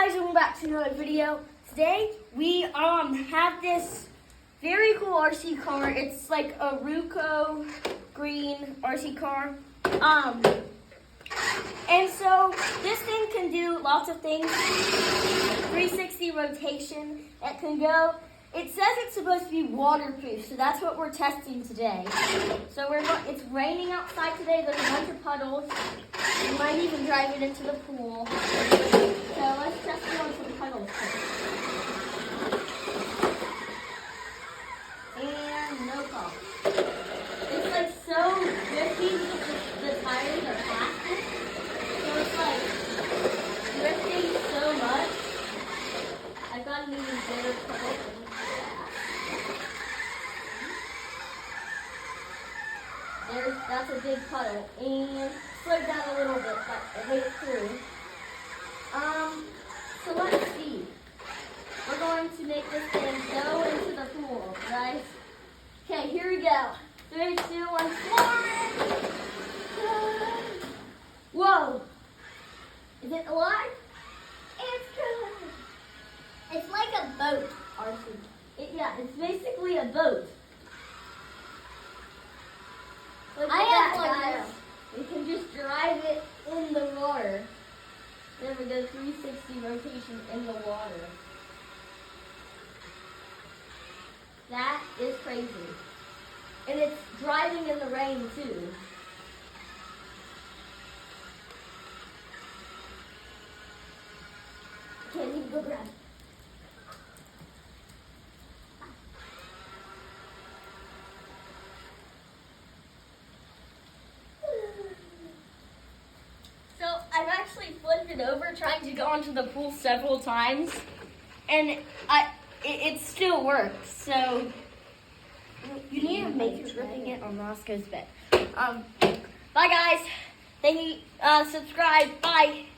guys, welcome back to another video. Today we have this very cool RC car. It's like a Ruco green RC car. And so this thing can do lots of things. 360 rotation. It can go. It says it's supposed to be waterproof, so that's what we're testing today. So it's raining outside today. There's a bunch of puddles. We might even drive it into the pool. So let's test it on some puddles first. And no problem. It's like so drifty because the tires are plastic. So it's like drifting so much. I got an even better puddle. That's a big puddle. And slowed down a little bit, but I made it through. So let's see. We're going to make this thing go into the pool, guys. Okay, here we go. 3, 2, 1, forward. Whoa. Is it alive? It's good. It's like a boat, RC. Yeah, it's basically a boat. Look at that, guys. We can just drive it in the water. There we go, 360 rotation in the water. That is crazy. And it's driving in the rain too. Okay, I need to go grab it. So I've actually flipped it over trying to go into the pool several times, and it still works. So you need to make it ripping it on Roscoe's bed. Bye guys. Thank you. Subscribe. Bye.